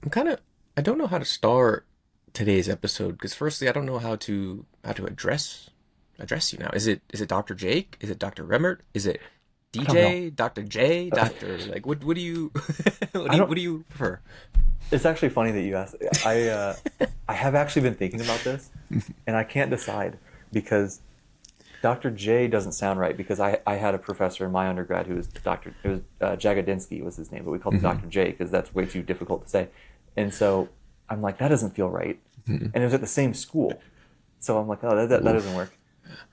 I'm kind of I don't know how to start today's episode because firstly I don't know how to address you now. Is it Dr. Jake? Is it Dr. Remmert? Is it I don't know. DJ? Dr. J? Doctor like what do you I don't. what do you prefer? It's actually funny that you asked. I have actually been thinking about this, and I can't decide because Dr. J doesn't sound right because I had a professor in my undergrad who was Dr. It was Jagodinsky was his name, but we called him Hmm. Dr. J because that's way too difficult to say. And so I'm like, that doesn't feel right. Hmm. And it was at the same school, so I'm like, oh, that doesn't Oof. work.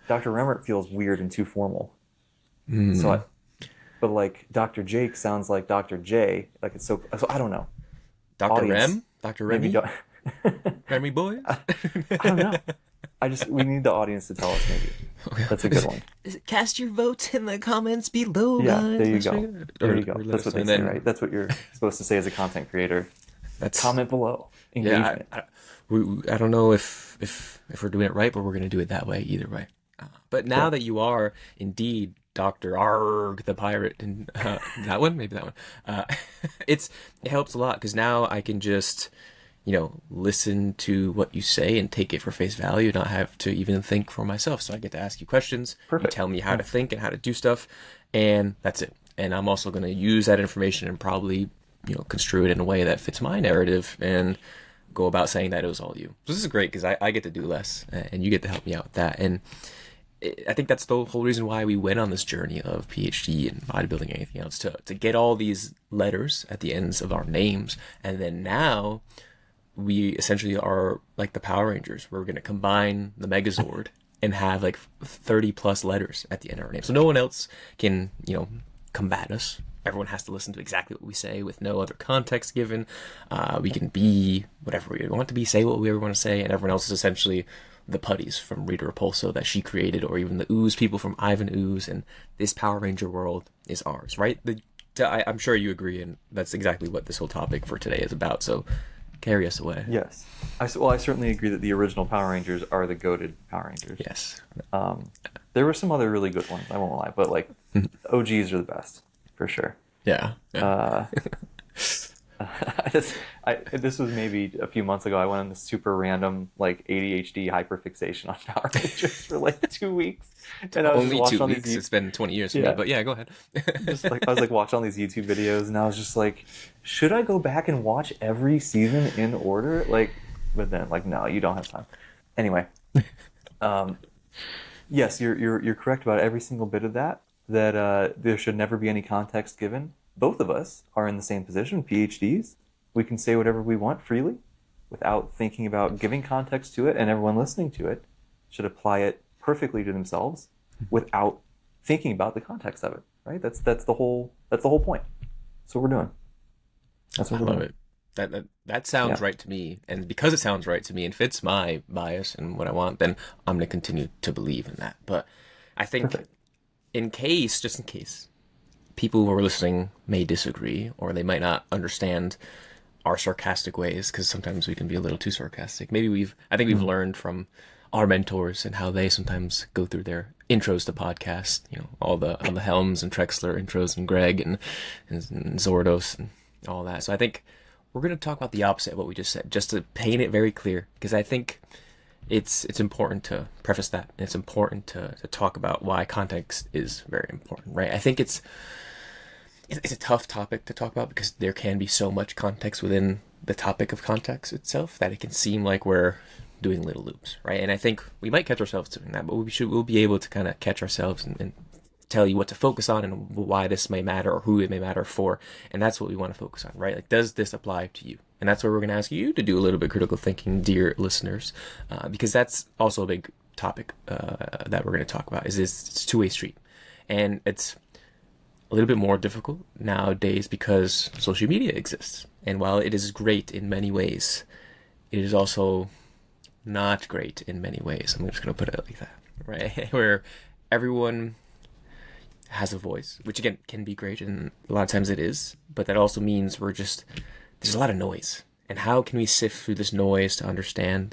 Dr. Remmert feels weird and too formal. So Hmm. but like Dr. Jake sounds like Dr. J. Like it's so I don't know. Dr. Audience, Rem? Dr. maybe Remy? don't. Remy boy? I don't know. We need the audience to tell us maybe. That's a good one. Cast your votes in the comments below, Yeah, there guys. you Make sure go. you- There you go. or let That's us what they and say, then right? That's what you're supposed to say as a content creator. that's Comment below. yeah. Engagement. I don't know if we're doing it right, but we're gonna do it that way either way. But now Cool. that you are indeed Doctor Arg the pirate, and that one, maybe that one, uh, it helps a lot because now I can just listen to what you say and take it for face value, not have to even think for myself. So I get to ask you questions. You Perfect. tell me how Yeah. to think and how to do stuff, and that's it. And I'm also going to use that information and probably construe it in a way that fits my narrative and go about saying that it was all you. So this is great because I get to do less and you get to help me out with that. And I think that's the whole reason why we went on this journey of PhD and bodybuilding and anything else to get all these letters at the ends of our names. And then now we essentially are like the Power Rangers. We're going to combine the Megazord and have like 30 plus letters at the end of our name. So no one else can, combat us. Everyone has to listen to exactly what we say with no other context given. We can be whatever we want to be, say what we ever want to say, and everyone else is essentially the putties from Rita Repulso that she created, or even the ooze people from Ivan Ooze, and this Power Ranger world is ours, right? I'm sure you agree, and that's exactly what this whole topic for today is about. So carry us away. Yes. Well, I certainly agree that the original Power Rangers are the goated Power Rangers. Yes. Um, there were some other really good ones, I won't lie, but like OGs are the best for sure. Yeah. Yeah. Uh, this was maybe a few months ago. I went on this super random like ADHD hyperfixation on Power Rangers for like 2 weeks, and I was just Only watching two all weeks. these. It's been 20 years for me, Yeah, but yeah, go ahead. just like I was like watching all these YouTube videos, and I was just like, should I go back and watch every season in order? Like, but then like, no, you don't have time. Anyway, um, yes, you're correct about every single bit of that. That there should never be any context given. Both of us are in the same position, PhDs. We can say whatever we want freely, without thinking about giving context to it, and everyone listening to it should apply it perfectly to themselves, without thinking about the context of it. Right? That's the whole point. That's what we're doing. That's I what we're love doing. it. That sounds Yeah. right to me, and because it sounds right to me and fits my bias and what I want, then I'm gonna continue to believe in that. But I think, Perfect. just in case, people who are listening may disagree or they might not understand our sarcastic ways because sometimes we can be a little too sarcastic. I think we've Mhm. learned from our mentors and how they sometimes go through their intros to podcast. All the Helms and Trexler intros and Greg and Zordos and all that. So I think we're going to talk about the opposite of what we just said, just to paint it very clear, because I think it's important to preface that. And it's important to talk about why context is very important, right? I think it's a tough topic to talk about because there can be so much context within the topic of context itself that it can seem like we're doing little loops, right? And I think we might catch ourselves doing that, but we'll be able to kind of catch ourselves and tell you what to focus on and why this may matter or who it may matter for. And that's what we want to focus on, right? Like, does this apply to you? And that's where we're going to ask you to do a little bit of critical thinking, dear listeners, because that's also a big topic that we're going to talk about. It's a two-way street, and it's a little bit more difficult nowadays because social media exists. And while it is great in many ways, it is also not great in many ways. I'm just going to put it like that, right? Where everyone has a voice, which again can be great, and a lot of times it is, but that also means there's a lot of noise. And how can we sift through this noise to understand,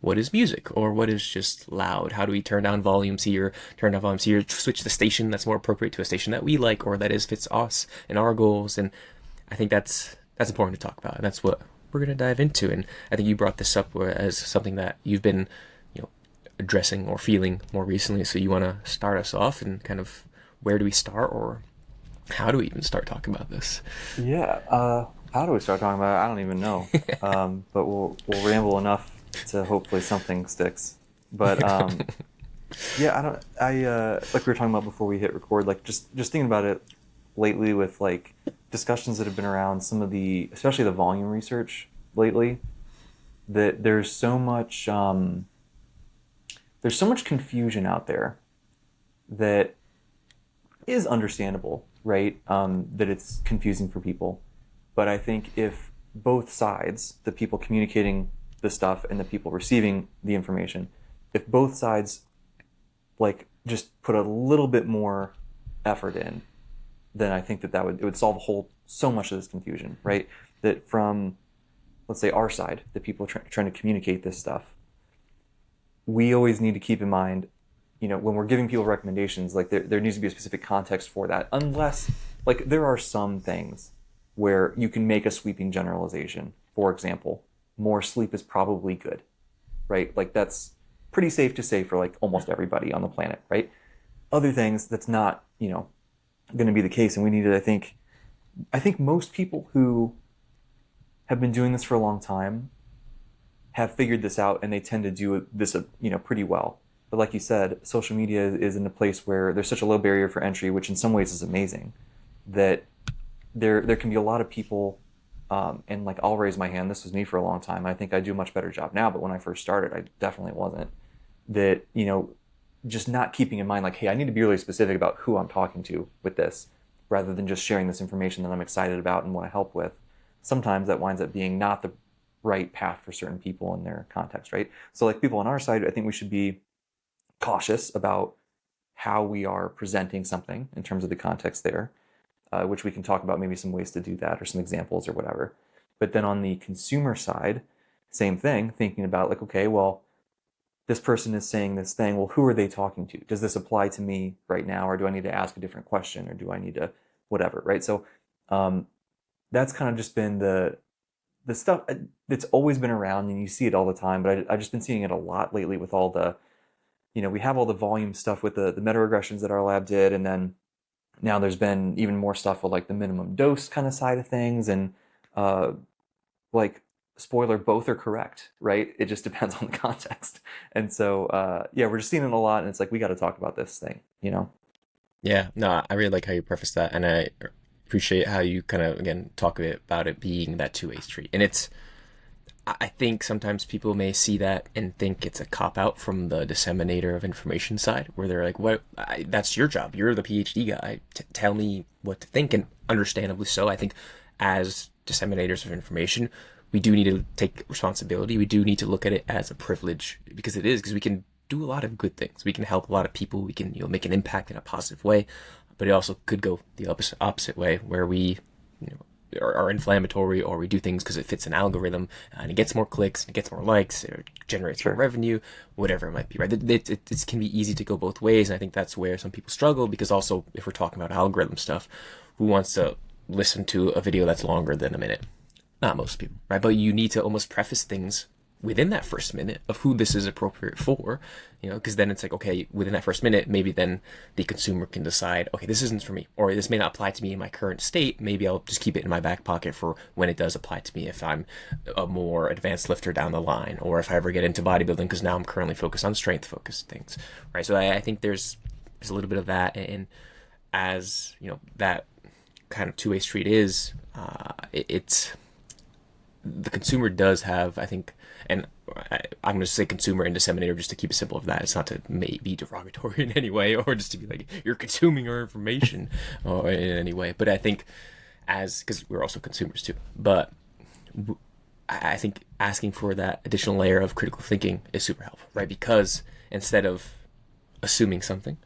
what is music or what is just loud? How do we turn down volumes here, turn down volumes here, switch the station that's more appropriate to a station that we like or that fits us and our goals? And I think that's important to talk about, and that's what we're going to dive into. And I think you brought this up as something that you've been, addressing or feeling more recently. So you want to start us off, and kind of where do we start, or how do we even start talking about this? Yeah. How do we start talking about it? I don't even know. But we'll ramble enough to hopefully something sticks. But yeah, like we were talking about before we hit record, like just thinking about it lately with like discussions that have been around some of the, especially the volume research lately, that there's so much confusion out there that is understandable, right? That it's confusing for people. But I think if both sides, the people communicating the stuff and the people receiving the information, if both sides like just put a little bit more effort in, then I think that it would solve so much of this confusion, right? That from, let's say, our side, the people trying to communicate this stuff, we always need to keep in mind, when we're giving people recommendations, like there needs to be a specific context for that. Unless, like, there are some things where you can make a sweeping generalization. For example, more sleep is probably good, right? Like that's pretty safe to say for like almost everybody on the planet, right? Other things, that's not, going to be the case. And we need to, I think most people who have been doing this for a long time have figured this out, and they tend to do this, pretty well. But like you said, social media is in a place where there's such a low barrier for entry, which in some ways is amazing, that there can be a lot of people, and like I'll raise my hand, this was me for a long time. I think I do a much better job now, but when I first started, I definitely wasn't. That, just not keeping in mind like, hey, I need to be really specific about who I'm talking to with this, rather than just sharing this information that I'm excited about and want to help with. Sometimes that winds up being not the right path for certain people in their context, right? So like people on our side, I think we should be cautious about how we are presenting something in terms of the context there, which we can talk about maybe some ways to do that or some examples or whatever. But then on the consumer side, same thing, thinking about like, okay, well, this person is saying this thing. Well, who are they talking to? Does this apply to me right now? Or do I need to ask a different question? Or do I need to whatever, right? So that's kind of just been the stuff that's always been around, and you see it all the time. But I've just been seeing it a lot lately with all the, we have all the volume stuff with the meta-regressions that our lab did. And then now there's been even more stuff with like the minimum dose kind of side of things. And like, spoiler, both are correct, right? It just depends on the context. And so, yeah, we're just seeing it a lot, and it's like, we got to talk about this thing, Yeah, no, I really like how you preface that, and I appreciate how you kind of, again, talk about it being that two-way street. And I think sometimes people may see that and think it's a cop-out from the disseminator of information side, where they're like, that's your job. You're the PhD guy. Tell me what to think, and understandably so. I think as disseminators of information, we do need to take responsibility. We do need to look at it as a privilege, because we can do a lot of good things. We can help a lot of people. We can, make an impact in a positive way, but it also could go the opposite way, where we, are inflammatory, or we do things because it fits an algorithm and it gets more clicks, it gets more likes, it generates more revenue, whatever it might be, right? It can be easy to go both ways. And I think that's where some people struggle, because also, if we're talking about algorithm stuff, who wants to listen to a video that's longer than a minute? Not most people, right? But you need to almost preface things within that first minute of who this is appropriate for, because then it's like, okay, within that first minute, maybe then the consumer can decide, okay, this isn't for me, or this may not apply to me in my current state. Maybe I'll just keep it in my back pocket for when it does apply to me, if I'm a more advanced lifter down the line, or if I ever get into bodybuilding, because now I'm currently focused on strength focused things, right? So I think there's a little bit of that. And as that kind of two-way street is, it's the consumer does have, I think, and I'm going to say consumer and disseminator just to keep it simple of that. It's not to be derogatory in any way, or just to be like, you're consuming our information or in any way. But I think because we're also consumers too, but I think asking for that additional layer of critical thinking is super helpful, right? Because instead of assuming something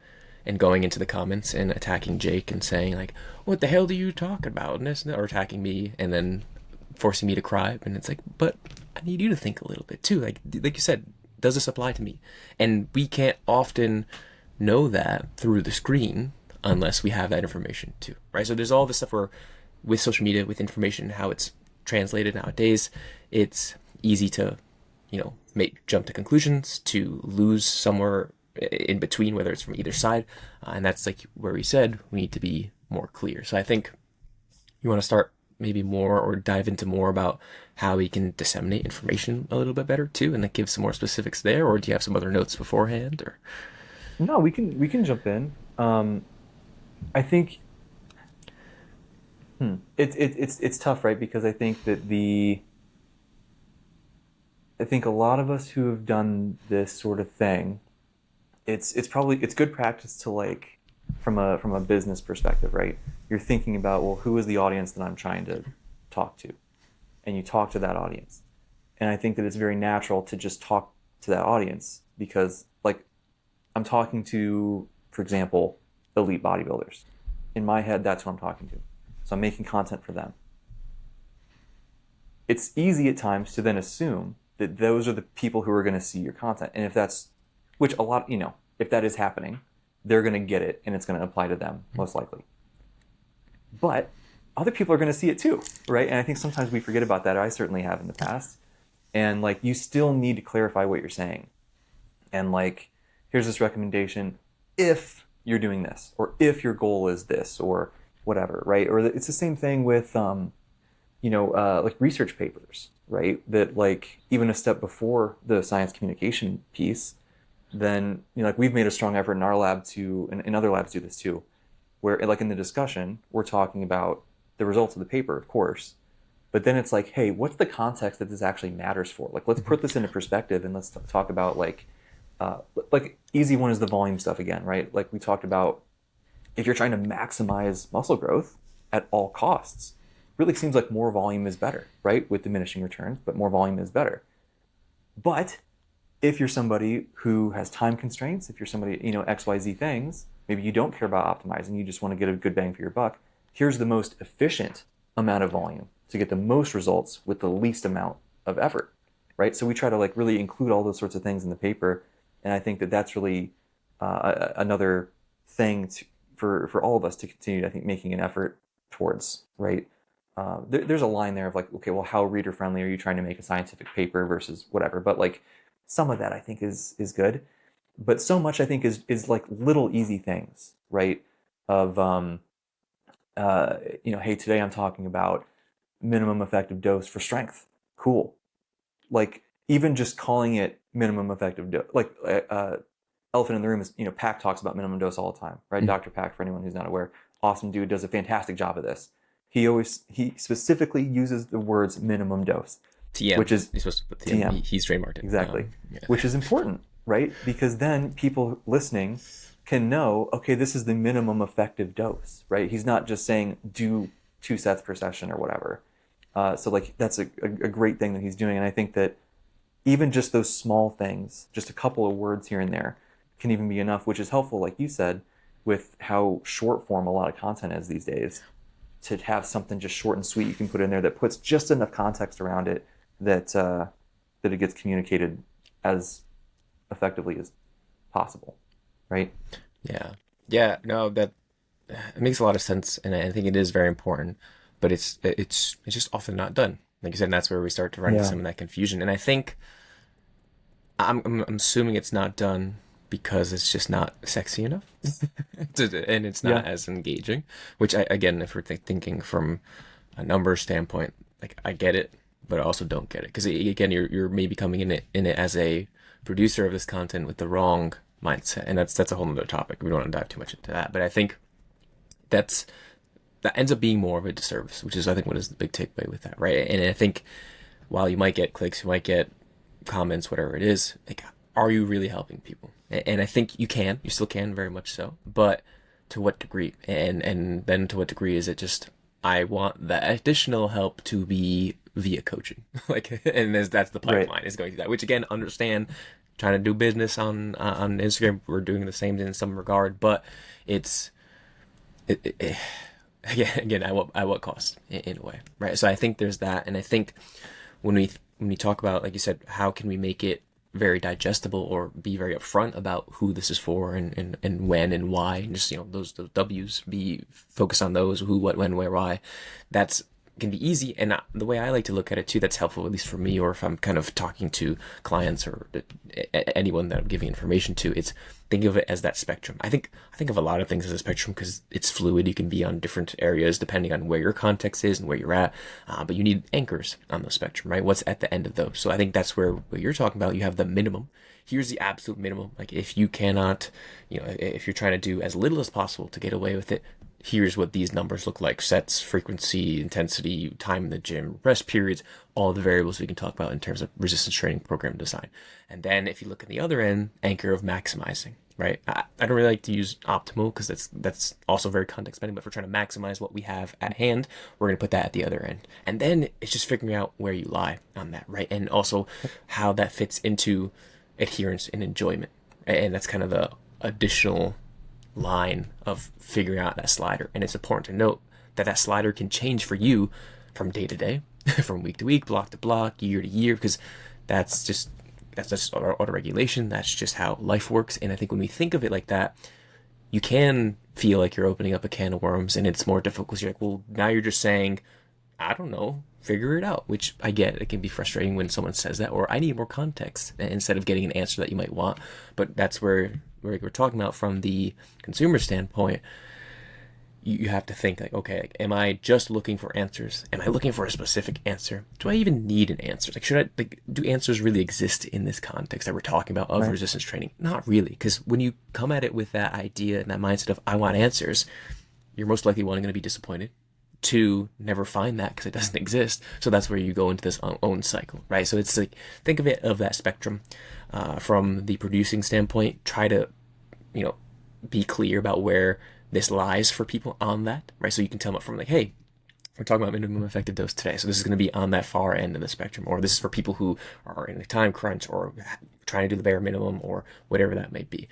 and going into the comments and attacking Jake and saying like, what the hell do you talk about? Or attacking me and then forcing me to cry. And it's like, but I need you to think a little bit too. Like you said, does this apply to me? And we can't often know that through the screen unless we have that information too, right? So there's all this stuff where with social media, with information, how it's translated nowadays, it's easy to, jump to conclusions, to lose somewhere in between, whether it's from either side. And that's like where we said we need to be more clear. So I think you want to start maybe more or dive into more about how we can disseminate information a little bit better too, and like give some more specifics there, or do you have some other notes beforehand? Or No, we can jump in. I think it's tough, right? Because I think that I think a lot of us who have done this sort of thing, it's good practice to like from a business perspective, right? You're thinking about, well, who is the audience that I'm trying to talk to, and you talk to that audience, and I think that it's very natural to just talk to that audience because like I'm talking to, for example, elite bodybuilders. In my head, that's who I'm talking to. So I'm making content for them. It's easy at times to then assume that those are the people who are going to see your content. And if that's, which a lot, if that is happening, they're going to get it and it's going to apply to them, most likely. But other people are going to see it too, right? And I think sometimes we forget about that. I certainly have in the past. And like, you still need to clarify what you're saying. And like, here's this recommendation if you're doing this, or if your goal is this, or whatever, right? Or it's the same thing with, like research papers, right? That like even a step before the science communication piece, then, like we've made a strong effort in our lab to, and other labs do this too, where like in the discussion, we're talking about the results of the paper, of course, but then it's like, hey, what's the context that this actually matters for? Like, let's put this into perspective and let's talk about like easy one is the volume stuff again, right? Like we talked about, if you're trying to maximize muscle growth at all costs, really seems like more volume is better, right? With diminishing returns, but more volume is better. But if you're somebody who has time constraints, if you're somebody, XYZ things, maybe you don't care about optimizing, you just want to get a good bang for your buck, here's the most efficient amount of volume to get the most results with the least amount of effort, right? So we try to like really include all those sorts of things in the paper. And I think that that's really another thing for all of us to continue, I think, making an effort towards, right? There's a line there of like, okay, well, how reader friendly are you trying to make a scientific paper versus whatever? But like some of that I think is good, but so much I think is like little easy things, right? Of hey, today I'm talking about minimum effective dose for strength. Cool. Like even just calling it minimum effective dose, like elephant in the room is, Pack talks about minimum dose all the time, right? Mm-hmm. Dr. Pack, for anyone who's not aware, awesome dude, does a fantastic job of this. He specifically uses the words minimum dose, TM, which is he's supposed to put TM. TM. He's trademarked it. Exactly, Yeah. which is important, right? Because then people listening can know, okay, this is the minimum effective dose, right? He's not just saying do 2 sets per session or whatever. So like that's a great thing that he's doing, and I think that even just those small things, just a couple of words here and there, can even be enough, which is helpful, like you said, with how short form a lot of content is these days. To have something just short and sweet you can put in there that puts just enough context around it that that it gets communicated as effectively as possible, right? Yeah. No, that it makes a lot of sense, and I think it is very important. But it's just often not done. Like you said, and that's where we start to run into some of that confusion. And I think I'm assuming it's not done because it's just not sexy enough, and it's not as engaging. Which again, if we're thinking from a numbers standpoint, like I get it, but I also don't get it because again, you're maybe coming in it as a producer of this content with the wrong mindset, and that's a whole other topic. We don't want to dive too much into that, but I think that ends up being more of a disservice, which is I think what is the big takeaway with that, right? And I think while you might get clicks, you might get comments, whatever it is, like, are you really helping people? And I think you still can, very much so, but to what degree? And then to what degree is it just, I want that additional help to be via coaching, like, and that's the pipeline is going through that, which again, understand, trying to do business on Instagram, we're doing the same in some regard, but it's, again, at what cost in a way, right? So I think there's that, and I think when we talk about, like you said, how can we make it very digestible or be very upfront about who this is for and when and why, and just those W's, be focused on those, who, what, when, where, why. That's can be easy. And the way I like to look at it too, that's helpful, at least for me, or if I'm kind of talking to clients or anyone that I'm giving information to, it's think of it as that spectrum. I think of a lot of things as a spectrum because it's fluid. You can be on different areas depending on where your context is and where you're at. But you need anchors on the spectrum, right? What's at the end of those? So I think that's where what you're talking about, you have the minimum. Here's the absolute minimum. Like if you cannot, if you're trying to do as little as possible to get away with it, here's what these numbers look like: sets, frequency, intensity, time in the gym, rest periods, all the variables we can talk about in terms of resistance training program design. And then if you look at the other end, anchor of maximizing, right? I don't really like to use optimal because that's also very context dependent, but if we're trying to maximize what we have at hand, we're going to put that at the other end. And then it's just figuring out where you lie on that, right? And also how that fits into adherence and enjoyment. And that's kind of the additional line of figuring out that slider. And it's important to note that that slider can change for you from day to day, from week to week, block to block, year to year, because that's just auto regulation. That's just how life works. And I think when we think of it like that, you can feel like you're opening up a can of worms, and it's more difficult because you're like, well, now you're just saying, I don't know, figure it out, which I get. It can be frustrating when someone says that, or I need more context instead of getting an answer that you might want. But that's where we're talking about from the consumer standpoint. You have to think like, okay, like, am I just looking for answers? Am I looking for a specific answer? Do I even need an answer? Like, do answers really exist in this context that we're talking about of Right. resistance training? Not really, because when you come at it with that idea and that mindset of I want answers, you're most likely going to be disappointed. To never find that because it doesn't exist. So that's where you go into this own cycle, right? So it's like, think of it of that spectrum from the producing standpoint. Try to, be clear about where this lies for people on that, right? So you can tell them up from like, hey, we're talking about minimum effective dose today. So this is going to be on that far end of the spectrum, or this is for people who are in a time crunch or trying to do the bare minimum or whatever that may be.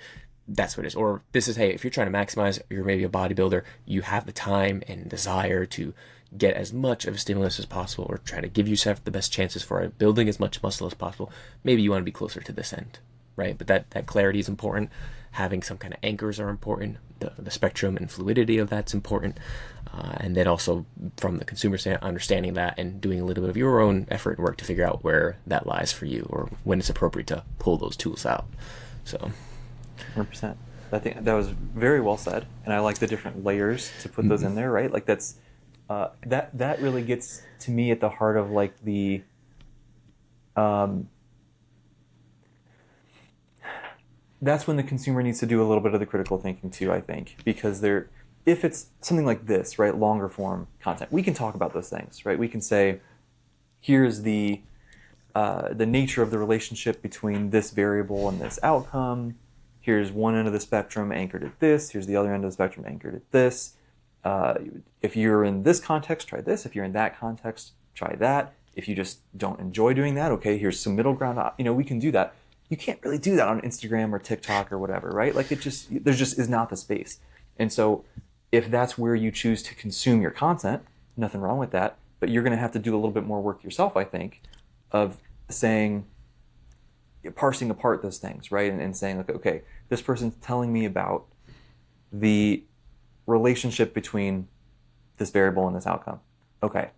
That's what it is. Or this is, hey, if you're trying to maximize, you're maybe a bodybuilder, you have the time and desire to get as much of a stimulus as possible, or try to give yourself the best chances for building as much muscle as possible. Maybe you want to be closer to this end, right? But that clarity is important. Having some kind of anchors are important. The spectrum and fluidity of that's important. And then also from the consumer standpoint, understanding that and doing a little bit of your own effort and work to figure out where that lies for you, or when it's appropriate to pull those tools out. So 100%. I think that was very well said, and I like the different layers to put those in there, right? Like that's that really gets to me at the heart of like the that's when the consumer needs to do a little bit of the critical thinking too, I think, because if it's something like this, right, longer form content, we can talk about those things, right? We can say, here's the nature of the relationship between this variable and this outcome. Here's one end of the spectrum anchored at this. Here's the other end of the spectrum anchored at this. If you're in this context, try this. If you're in that context, try that. If you just don't enjoy doing that, okay, here's some middle ground. We can do that. You can't really do that on Instagram or TikTok or whatever, right? Like there just is not the space. And so if that's where you choose to consume your content, nothing wrong with that. But you're going to have to do a little bit more work yourself, I think, of saying, parsing apart those things, right? And saying, like, okay, this person's telling me about the relationship between this variable and this outcome. Okay.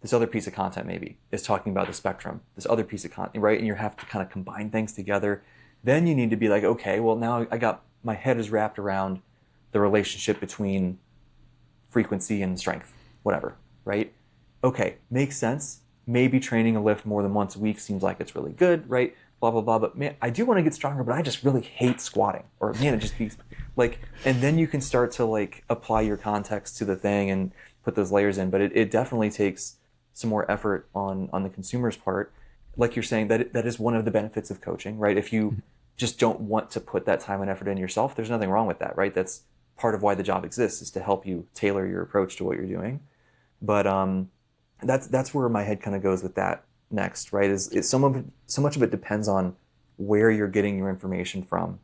This other piece of content maybe is talking about the spectrum. This other piece of content, right? And you have to kind of combine things together. Then you need to be like, okay, well now my head is wrapped around the relationship between frequency and strength, whatever, right? Okay, makes sense. Maybe training a lift more than once a week seems like it's really good, right? Blah, blah, blah. But man, I do want to get stronger, but I just really hate squatting. Or man, it just be like, and then you can start to like apply your context to the thing and put those layers in. But it definitely takes some more effort on the consumer's part. Like you're saying, that is one of the benefits of coaching, right? If you just don't want to put that time and effort in yourself, there's nothing wrong with that, right? That's part of why the job exists, is to help you tailor your approach to what you're doing. But that's where my head kind of goes with that next, right? Is so much of it depends on where you're getting your information from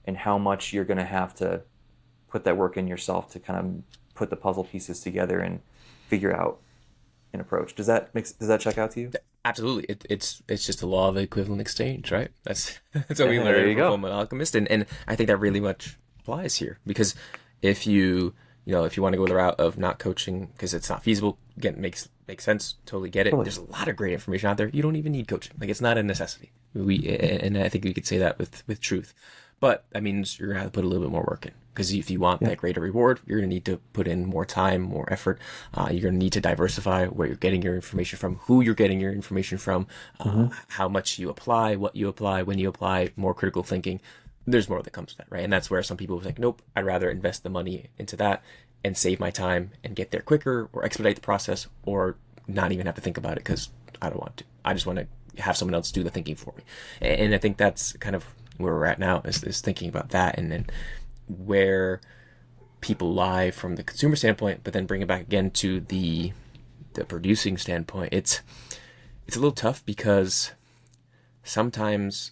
and how much you're going to have to put that work in yourself to kind of put the puzzle pieces together and figure out an approach. Does that check out to you? absolutely, it's just the law of equivalent exchange, right? That's what we There learned you from go. Full Metal Alchemist, and I think that really much applies here, because if you if you want to go the route of not coaching because it's not feasible, again, makes sense. Totally get it. Totally. There's a lot of great information out there. You don't even need coaching. Like, it's not a necessity. And I think we could say that with truth. But that means you're gonna have to put a little bit more work in, because if you want that greater reward, you're gonna need to put in more time, more effort. You're gonna need to diversify where you're getting your information from, who you're getting your information from, how much you apply, what you apply, when you apply, more critical thinking. There's more that comes to that, right? And that's where some people are like, nope, I'd rather invest the money into that and save my time and get there quicker, or expedite the process, or not even have to think about it because I don't want to. I just want to have someone else do the thinking for me. And I think that's kind of where we're at now, is thinking about that, and then where people lie from the consumer standpoint, but then bring it back again to the producing standpoint. It's a little tough because sometimes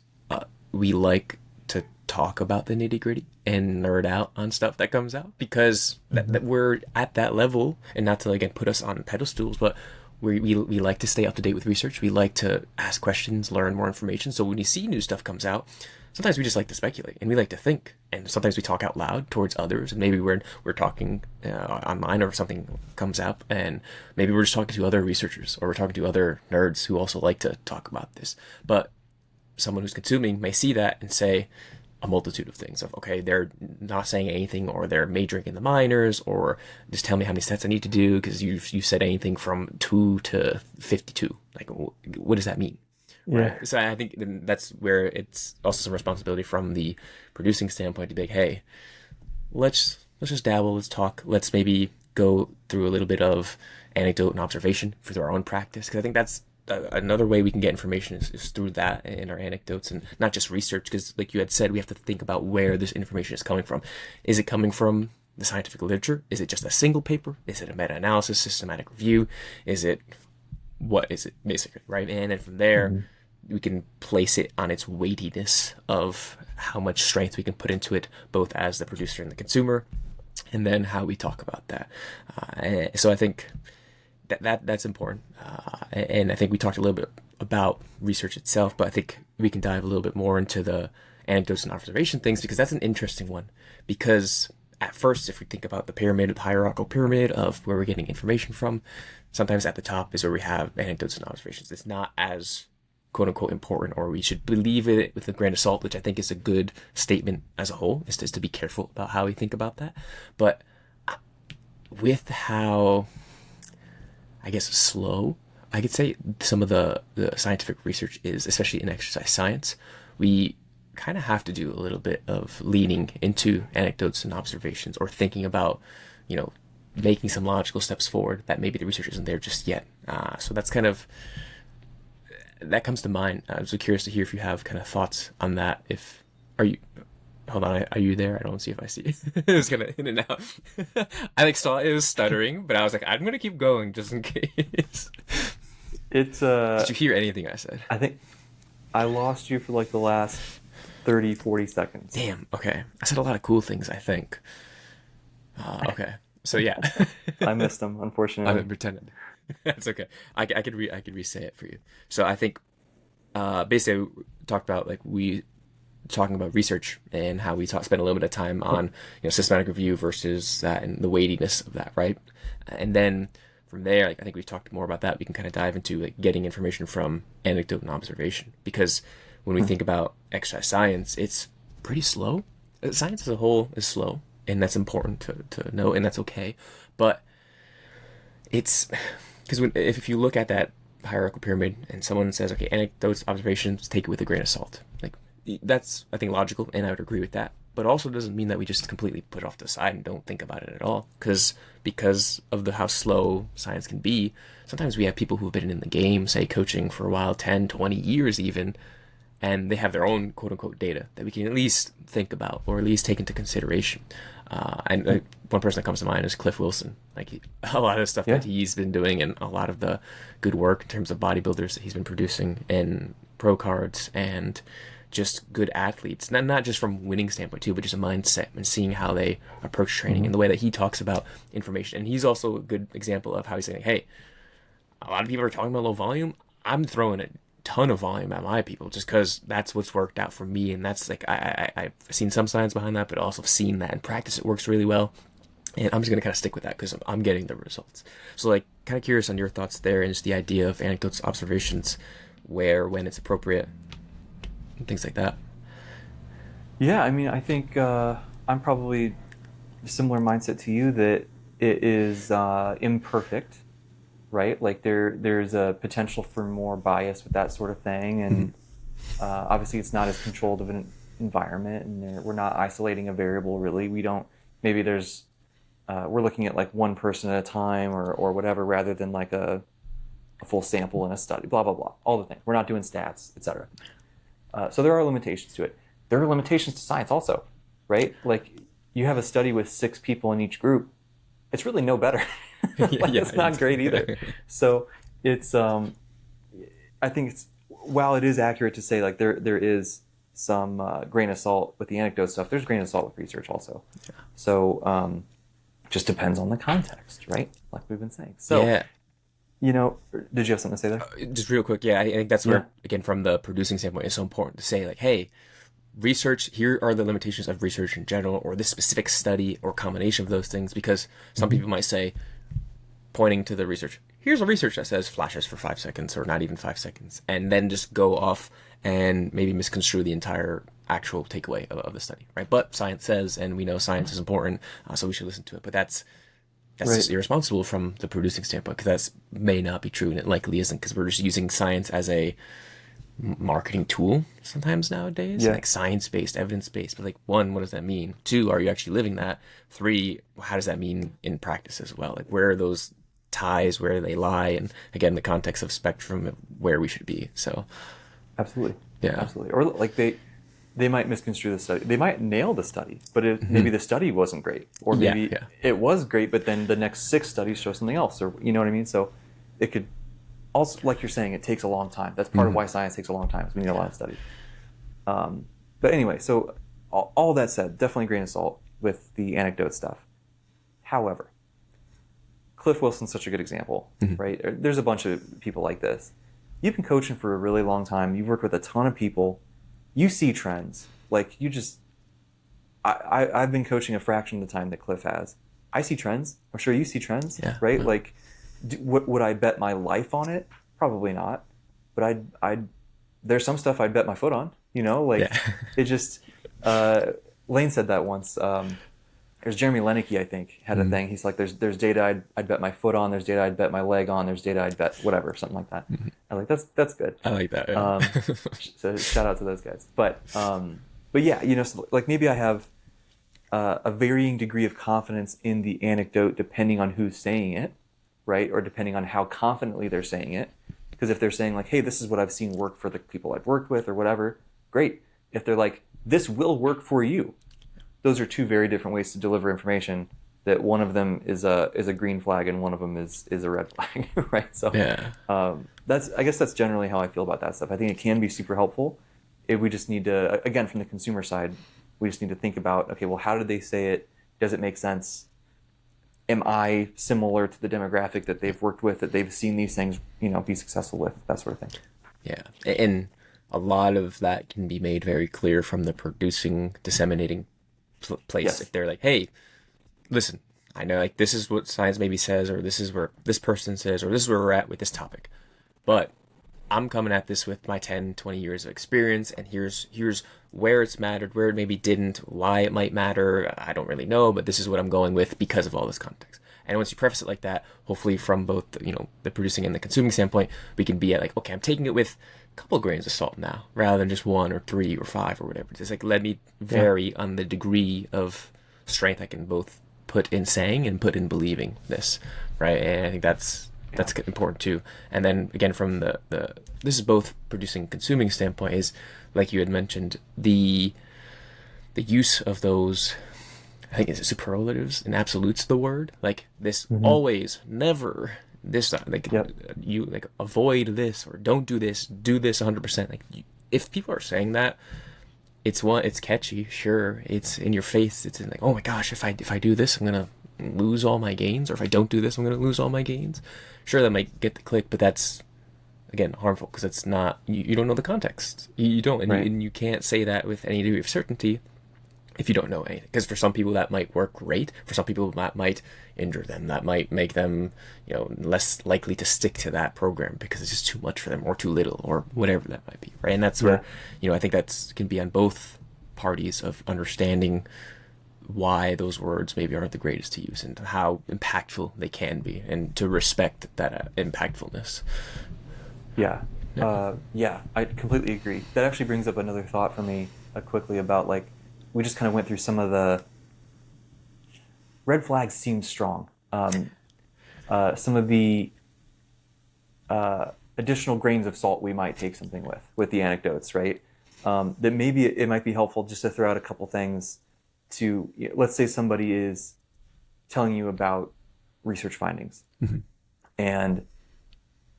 we like to talk about the nitty gritty and nerd out on stuff that comes out, because that we're at that level, and not to again put us on pedestals, but we like to stay up to date with research. We like to ask questions, learn more information. So when you see new stuff comes out, sometimes we just like to speculate, and we like to think, and sometimes we talk out loud towards others, and maybe we're talking online, or something comes up, and maybe we're just talking to other researchers, or we're talking to other nerds who also like to talk about this. But someone who's consuming may see that and say a multitude of things of, okay, they're not saying anything, or they're majoring in the minors, or just tell me how many sets I need to do because you said anything from 2 to 52. Like, what does that mean? Right. So I think that's where it's also some responsibility from the producing standpoint to be like, hey, let's just dabble, let's talk, let's maybe go through a little bit of anecdote and observation for our own practice, because I think that's another way we can get information is through that in our anecdotes, and not just research, because like you had said, we have to think about where this information is coming from. Is it coming from the scientific literature? Is it just a single paper? Is it a meta-analysis, systematic review? What is it basically, right? And then from there, we can place it on its weightiness of how much strength we can put into it, both as the producer and the consumer, and then how we talk about that. So I think that's important. And I think we talked a little bit about research itself, but I think we can dive a little bit more into the anecdotes and observation things, because that's an interesting one. Because at first, if we think about the pyramid, the hierarchical pyramid of where we're getting information from, sometimes at the top is where we have anecdotes and observations. It's not as quote unquote important, or we should believe it with a grain of salt, which I think is a good statement as a whole, is to be careful about how we think about that. But with how, I guess, slow I could say some of the scientific research is, especially in exercise science, we kind of have to do a little bit of leaning into anecdotes and observations, or thinking about, making some logical steps forward that maybe the research isn't there just yet. So that's kind of, that comes to mind. I'm so curious to hear if you have kind of thoughts on that. Hold on, are you there? I don't see if I see it. It was kind of in and out. I saw it was stuttering, but I was like, I'm going to keep going just in case. It's Did you hear anything I said? I think I lost you for the last 30-40 seconds. Damn, okay. I said a lot of cool things, I think. Okay. So yeah. I missed them, unfortunately. I pretended. That's okay. I could re-say it for you. So I think basically we talked about talking about research and how we spend a little bit of time on systematic review versus that, and the weightiness of that, right? And then from there, I think we've talked more about that. We can kind of dive into getting information from anecdote and observation, because when we think about exercise science, it's pretty slow. Science as a whole is slow, and that's important to know, and that's okay. But it's because if you look at that hierarchical pyramid and someone says, okay, anecdotes, observations, take it with a grain of salt. That's, I think, logical, and I would agree with that. But also doesn't mean that we just completely put it off to the side and don't think about it at all. Because of how slow science can be, sometimes we have people who have been in the game, say coaching for a while, 10, 20 years even, and they have their own quote-unquote data that we can at least think about, or at least take into consideration. And one person that comes to mind is Cliff Wilson. A lot of the stuff that he's been doing, and a lot of the good work in terms of bodybuilders that he's been producing, and pro cards, and just good athletes, not just from winning standpoint too, but just a mindset and seeing how they approach training and the way that he talks about information. And he's also a good example of how he's saying, hey, a lot of people are talking about low volume. I'm throwing a ton of volume at my people just because that's what's worked out for me. And that's I've seen some science behind that, but also seen that in practice it works really well. And I'm just going to kind of stick with that because I'm getting the results. So like kind of curious on your thoughts there and just the idea of anecdotes, observations, where, when it's appropriate, and things like that. Yeah, I mean, I think I'm probably similar mindset to you that it is imperfect, right? Like there's a potential for more bias with that sort of thing, and obviously it's not as controlled of an environment, and we're not isolating a variable really. We don't. Maybe there's we're looking at like one person at a time or whatever, rather than like a full sample in a study. Blah blah blah. All the things. We're not doing stats, etc. So there are limitations to it. There are limitations to science also, right? Like you have a study with 6 people in each group, it's really no better. Like, it's not great either. So it's I think it's, while it is accurate to say like there is some grain of salt with the anecdote stuff, there's grain of salt with research also. Yeah. So just depends on the context, right? Like we've been saying. So Yeah. did you have something to say there? Just real quick, yeah, I think that's where, again, from the producing standpoint, it's so important to say, like, hey, research, here are the limitations of research in general, or this specific study, or combination of those things, because some people might say, pointing to the research, here's a research that says flashes for 5 seconds, or not even 5 seconds, and then just go off and maybe misconstrue the entire actual takeaway of the study, right? But science says, and we know science is important, so we should listen to it. But that's Right. just irresponsible from the producing standpoint, because that may not be true, and it likely isn't, because we're just using science as a marketing tool sometimes nowadays. Yeah. Like science-based, evidence-based. But like, 1, what does that mean? 2, are you actually living that? 3, how does that mean in practice as well? Like, where are those ties, where they lie? And again, the context of spectrum of where we should be. So Absolutely. Yeah. Absolutely. Or like they might misconstrue the study. They might nail the study, but maybe the study wasn't great, or maybe it was great, but then the next 6 studies show something else, or you know what I mean. So it could also, like you're saying, it takes a long time. That's part of why science takes a long time, is we need a lot of studies. But anyway, so all that said, definitely grain of salt with the anecdote stuff. However, Cliff Wilson's such a good example, right? There's a bunch of people like this. You've been coaching for a really long time. You've worked with a ton of people. You see trends. Like you just, I've been coaching a fraction of the time that Cliff has. I see trends. I'm sure you see trends, right? Like, would I bet my life on it? Probably not. But there's some stuff I'd bet my foot on. It just. Lane said that once. There's Jeremy Lenicky, I think, had a thing. He's like, there's data I'd bet my foot on. There's data I'd bet my leg on. There's data I'd bet whatever, something like that. I like that's good. I like that. Yeah. So shout out to those guys. But yeah, so like maybe I have a varying degree of confidence in the anecdote depending on who's saying it, right? Or depending on how confidently they're saying it. Because if they're saying like, hey, this is what I've seen work for the people I've worked with or whatever, great. If they're like, this will work for you, those are 2 very different ways to deliver information. That one of them is a green flag and one of them is a red flag, right? So I guess that's generally how I feel about that stuff. I think it can be super helpful. We just need to, again, from the consumer side, we just need to think about, okay, well, how did they say it? Does it make sense? Am I similar to the demographic that they've worked with, that they've seen these things, be successful with, that sort of thing. Yeah, and a lot of that can be made very clear from the producing, disseminating place. Yes. If they're like, hey, listen, I know like this is what science maybe says, or this is where this person says, or this is where we're at with this topic, but I'm coming at this with my 10, 20 years of experience, and here's where it's mattered, where it maybe didn't, why it might matter, I don't really know, but this is what I'm going with because of all this context. And once you preface it like that, hopefully from both the producing and the consuming standpoint, we can be at like, okay, I'm taking it with a couple grains of salt now, rather than just 1 or 3 or 5 or whatever. Just like, let me vary on the degree of strength I can both put in saying and put in believing this, right? And I think that's important too. And then again, from the this is both producing and consuming standpoint, is like you had mentioned, the use of those, I think it's superlatives and absolutes, the word like this, always, never, this, like you like avoid this, or don't do this 100%. Like if people are saying that, it's catchy, sure, it's in your face, it's in like, oh my gosh, if I do this, I'm gonna lose all my gains, or if I don't do this, I'm gonna lose all my gains. Sure, that might get the click, but that's again harmful, because it's not, you don't know the context, you don't, and, right. And you can't say that with any degree of certainty, if you don't know anything. Because for some people that might work great. For some people that might injure them. That might make them, less likely to stick to that program because it's just too much for them or too little or whatever that might be, right? And that's where, I think that's can be on both parties of understanding why those words maybe aren't the greatest to use and how impactful they can be, and to respect that impactfulness. Yeah, I completely agree. That actually brings up another thought for me quickly about, like, we just kind of went through some of the red flags seem strong. Some of the additional grains of salt we might take something with the anecdotes, right? That maybe it might be helpful just to throw out a couple things to, let's say somebody is telling you about research findings. Mm-hmm. And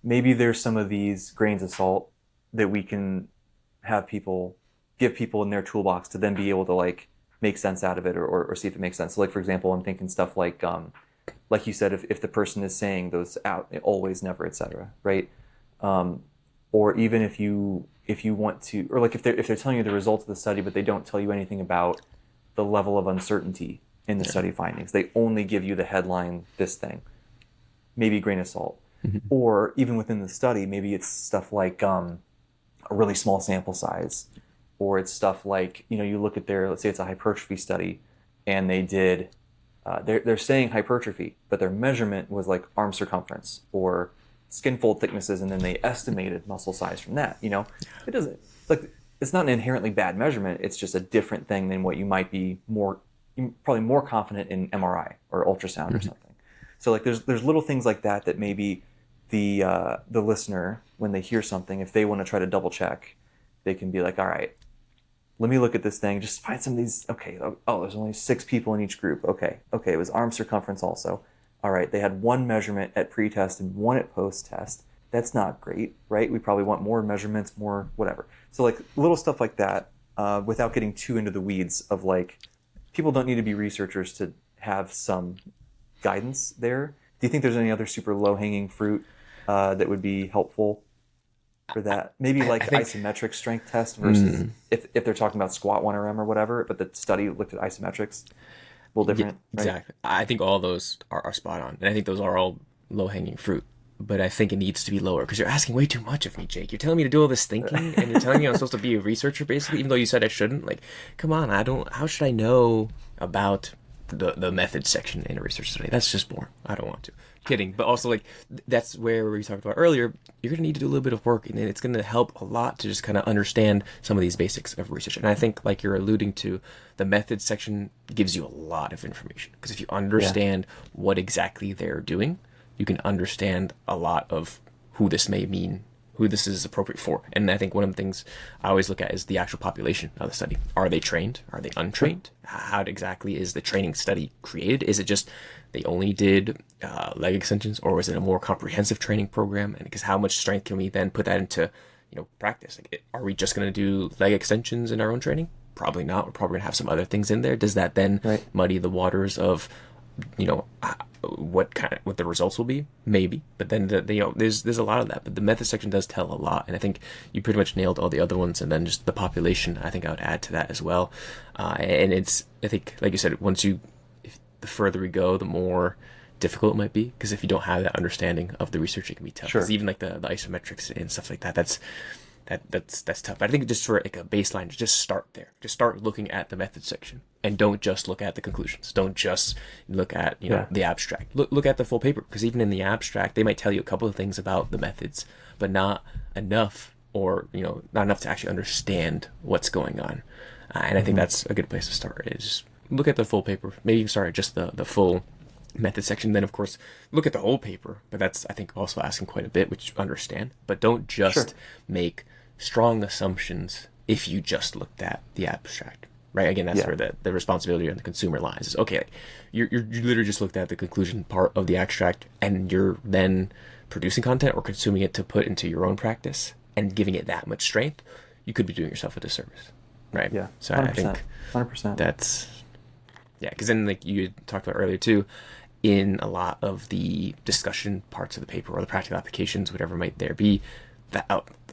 maybe there's some of these grains of salt that we can give people in their toolbox to then be able to, like, make sense out of it, or see if it makes sense. So, like, for example, I'm thinking stuff like you said, if the person is saying those out, always, never, etc., right? Or even if you want to, or like if they're telling you the results of the study, but they don't tell you anything about the level of uncertainty in the study findings. They only give you the headline, this thing. Maybe a grain of salt. Mm-hmm. Or even within the study, maybe it's stuff like a really small sample size. Or it's stuff like, you look at let's say it's a hypertrophy study, and they did, they're saying hypertrophy, but their measurement was like arm circumference or skin fold thicknesses, and then they estimated muscle size from that. It doesn't, it's not an inherently bad measurement. It's just a different thing than what you might be probably more confident in MRI or ultrasound or something. So, like, there's little things like that maybe the listener, when they hear something, if they want to try to double check, they can be like, all right, let me look at this thing. Just find some of these. Okay. Oh, there's only 6 people in each group. Okay. It was arm circumference also. All right. They had 1 measurement at pre-test and 1 at post-test. That's not great, right? We probably want more measurements, more whatever. So, like, little stuff like that, without getting too into the weeds of, like, people don't need to be researchers to have some guidance there. Do you think there's any other super low-hanging fruit that would be helpful for that? Maybe like isometric strength test versus if they're talking about squat 1RM or whatever, but the study looked at isometrics. A little different, yeah, exactly. Right? I think all those are spot on, and I think those are all low-hanging fruit. But I think it needs to be lower, because you're asking way too much of me, Jake. You're telling me to do all this thinking, and you're telling me I'm supposed to be a researcher, basically, even though you said I shouldn't. Like, come on, how should I know about the methods section in a research study? That's just boring. I don't want to. Kidding. But also, like, that's where we talked about earlier, you're going to need to do a little bit of work, and it's going to help a lot to just kind of understand some of these basics of research. And I think, like you're alluding to, the methods section gives you a lot of information, because if you understand what exactly they're doing, you can understand a lot of who this may mean, who this is appropriate for. And I think one of the things I always look at is the actual population of the study. Are they trained? Are they untrained? How exactly is the training study created? Is it just they only did leg extensions, or was it a more comprehensive training program? And because how much strength can we then put that into, practice? Like, are we just going to do leg extensions in our own training? Probably not. We're probably going to have some other things in there. Does that then muddy the waters of, what the results will be? Maybe. But then there's a lot of that. But the method section does tell a lot, and I think you pretty much nailed all the other ones. And then just the population, I think I would add to that as well. And I think, like you said, the further we go, the more difficult it might be, because if you don't have that understanding of the research, it can be tough. Because even like the isometrics and stuff like that, that's tough. But I think just for like a baseline, just start there. Just start looking at the methods section, and don't just look at the conclusions. Don't just look at the abstract. Look at the full paper, because even in the abstract, they might tell you a couple of things about the methods, but not enough, or not enough to actually understand what's going on. And I think that's a good place to start. Is look at the full paper. Maybe you can start at just the full method section, then of course look at the whole paper, but that's, I think, also asking quite a bit, which you understand. But don't just make strong assumptions if you just looked at the abstract, right? Again, that's where the responsibility on the consumer lies. Is okay, like, you literally just looked at the conclusion part of the abstract, and you're then producing content or consuming it to put into your own practice and giving it that much strength. You could be doing yourself a disservice, right? Yeah, so 100%, I think 100%. that's because then, like you had talked about earlier too, in a lot of the discussion parts of the paper or the practical applications, whatever might there be, that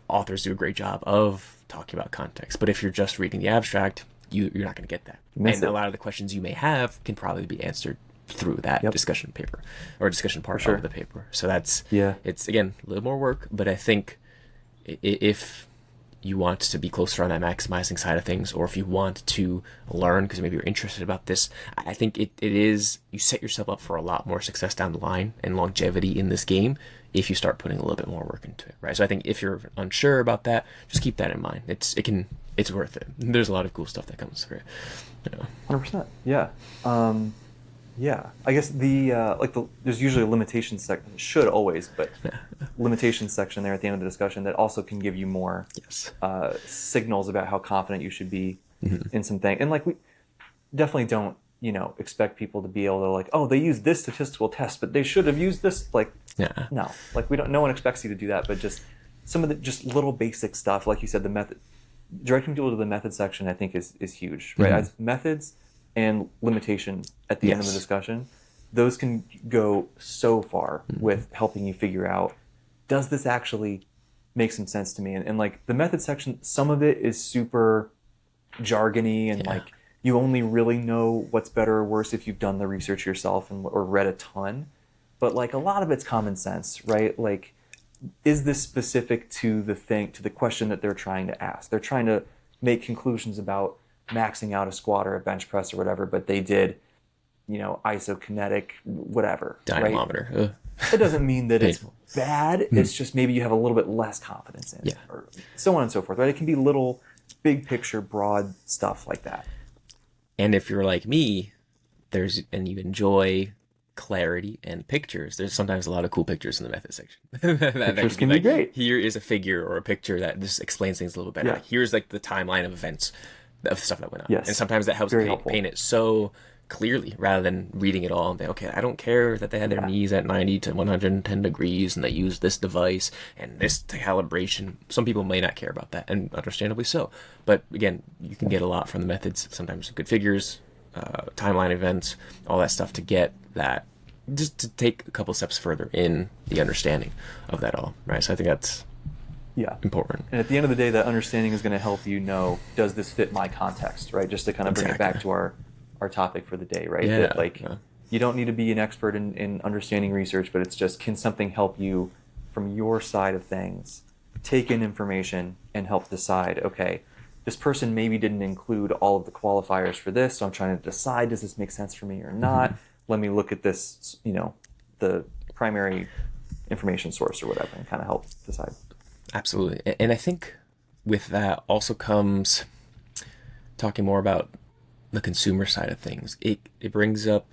authors do a great job of talking about context. But if you're just reading the abstract, you're not going to get that. Miss And it. a lot of the questions you may have can probably be answered through that Yep. discussion paper or discussion part sure. of the paper. So that's, Yeah. it's again a little more work, but I think if you want to be closer on that maximizing side of things, or if you want to learn because maybe you're interested about this, I think it is, you set yourself up for a lot more success down the line and longevity in this game if you start putting a little bit more work into it, right? So I think if you're unsure about that, just keep that in mind. It's worth it. There's a lot of cool stuff that comes through it. 100%. Yeah. Yeah. I guess there's usually a limitations section, should always, but limitations section there at the end of the discussion that also can give you more Yes. signals about how confident you should be in something. And like we definitely don't, expect people to be able to like, oh, they used this statistical test, but they should have used this. Like, Yeah. no, like no one expects you to do that, but just some of the just little basic stuff, like you said, the method, directing people to the method section, I think is huge, right? As methods and limitation at the end of the discussion, those can go so far with helping you figure out, does this actually make some sense to me? And like the method section, some of it is super jargony and like you only really know what's better or worse if you've done the research yourself or read a ton. But like a lot of it's common sense, right? Like, is this specific to the question that they're trying to ask? They're trying to make conclusions about maxing out a squat or a bench press or whatever, but they did, isokinetic, whatever. Dynamometer. Right? It doesn't mean that it's bad. It's just maybe you have a little bit less confidence in it, or so on and so forth, right? It can be little, big picture, broad stuff like that. And if you're like me, and you enjoy clarity and pictures, there's sometimes a lot of cool pictures in the method section. Pictures can be great. Here is a figure or a picture that just explains things a little better. Yeah. Like, here's like the timeline of events of stuff that went on. Yes. And sometimes that helps paint it so clearly rather than reading it all and think, okay, I don't care that they had their knees at 90 to 110 degrees and they used this device and this calibration. Some people may not care about that, and understandably so. But again, you can get a lot from the methods, sometimes good figures, timeline events, all that stuff to get that, just to take a couple steps further in the understanding of that all, right? So I think that's important. And at the end of the day, that understanding is going to help you know, does this fit my context, right? Just to kind of bring it back to our topic for the day, right? Yeah, that you don't need to be an expert in understanding research, but it's just, can something help you from your side of things take in information and help decide, okay, this person maybe didn't include all of the qualifiers for this, so I'm trying to decide, does this make sense for me or not? Let me look at this, the primary information source or whatever, and kind of help decide. Absolutely. And I think with that also comes talking more about the consumer side of things. It brings up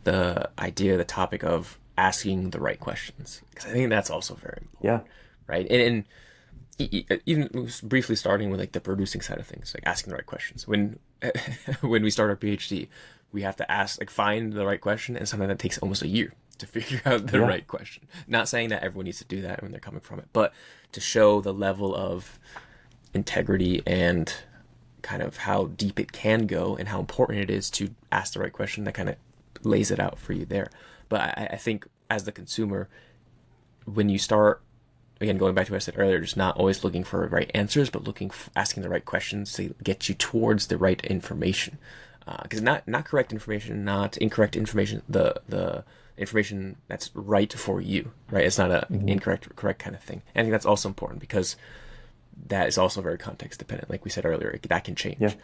the idea, the topic of asking the right questions, because I think that's also very important. Right. And even briefly starting with like the producing side of things, like asking the right questions. When we start our PhD, we have to find the right question, and sometimes that takes almost a year to figure out the right question. Not saying that everyone needs to do that when they're coming from it, but to show the level of integrity and kind of how deep it can go and how important it is to ask the right question, that kind of lays it out for you there. But I think as the consumer, when you start, again, going back to what I said earlier, just not always looking for right answers, but asking the right questions to get you towards the right information. Because not correct information, not incorrect information, the information that's right for you, right? It's not an incorrect or correct kind of thing. And I think that's also important, because that is also very context dependent. Like we said earlier, that can change.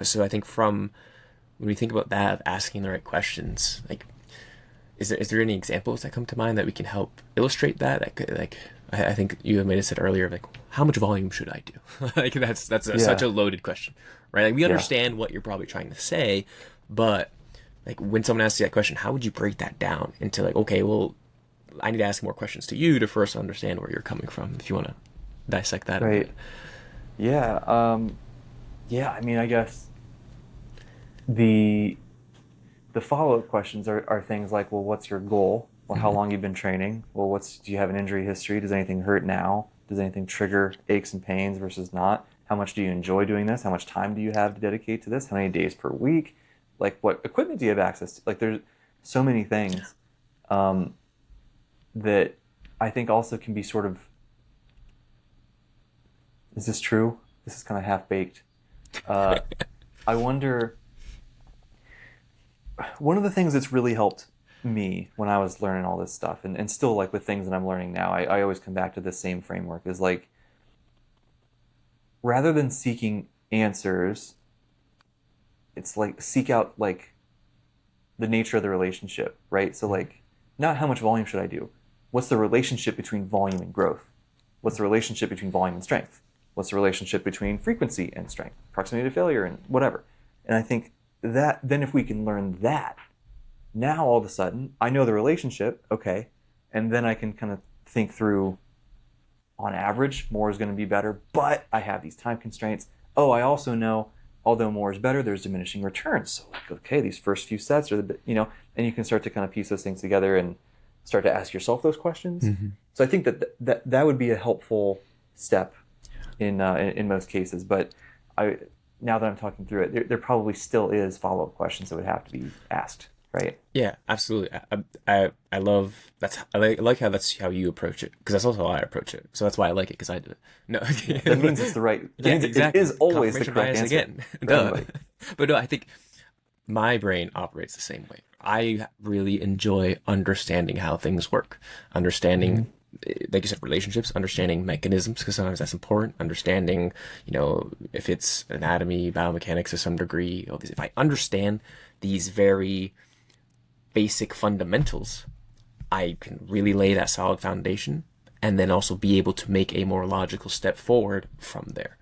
So I think when we think about that, of asking the right questions, like, is there any examples that come to mind that we can help illustrate that? I think you made it said earlier, like, how much volume should I do? Like that's such a loaded question, right? Like, we understand what you're probably trying to say, but like when someone asks you that question, how would you break that down into like, okay, well, I need to ask more questions to you to first understand where you're coming from, if you want to dissect that a bit. I mean, I guess the follow-up questions are things like, well, what's your goal? Well, how long you've been training? Well, do you have an injury history? Does anything hurt now? Does anything trigger aches and pains versus not? How much do you enjoy doing this? How much time do you have to dedicate to this? How many days per week? Like, what equipment do you have access to? Like, there's so many things that I think also can be sort of, is this true? This is kind of half-baked. I wonder, one of the things that's really helped me when I was learning all this stuff, and still like with things that I'm learning now, I always come back to this same framework, is like, rather than seeking answers, it's like seek out like the nature of the relationship, right? So like, not how much volume should I do? What's the relationship between volume and growth? What's the relationship between volume and strength? What's the relationship between frequency and strength, proximity to failure and whatever? And I think that then if we can learn that, now all of a sudden I know the relationship, okay, and then I can kind of think through, on average, more is going to be better, but I have these time constraints. Oh, I also know, although more is better, there's diminishing returns. So like, okay, these first few sets are and you can start to kind of piece those things together and start to ask yourself those questions. Mm-hmm. So I think that would be a helpful step in most cases. But now that I'm talking through it, there probably still is follow-up questions that would have to be asked, right? Yeah, absolutely. I love I like how that's how you approach it, because that's also how I approach it. So that's why I like it, because I do it. No, that means it's the right. Yeah, exactly. It is always the correct answer again. Duh. But no, I think my brain operates the same way. I really enjoy understanding how things work, understanding, like you said, relationships, understanding mechanisms, because sometimes that's important. Understanding, if it's anatomy, biomechanics to some degree. If I understand these very basic fundamentals, I can really lay that solid foundation, and then also be able to make a more logical step forward from there,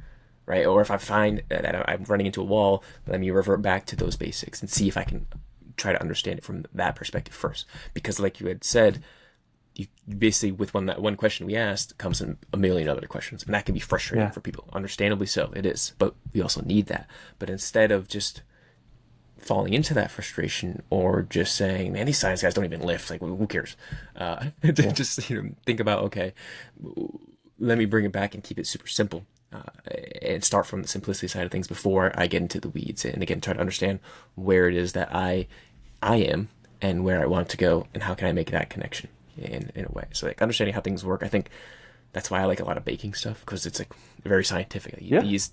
right? Or if I find that I'm running into a wall, let me revert back to those basics and see if I can try to understand it from that perspective first. Because like you had said, you basically, with that one question we asked, comes in a million other questions, and that can be frustrating for people. Understandably so, it is. But we also need that. But instead of just falling into that frustration, or just saying, man, these science guys don't even lift, like, who cares? Just think about, okay, let me bring it back and keep it super simple, and start from the simplicity side of things before I get into the weeds, and again try to understand where it is that I am and where I want to go, and how can I make that connection in a way. So like understanding how things work, I think that's why I like a lot of baking stuff, because it's like very scientific.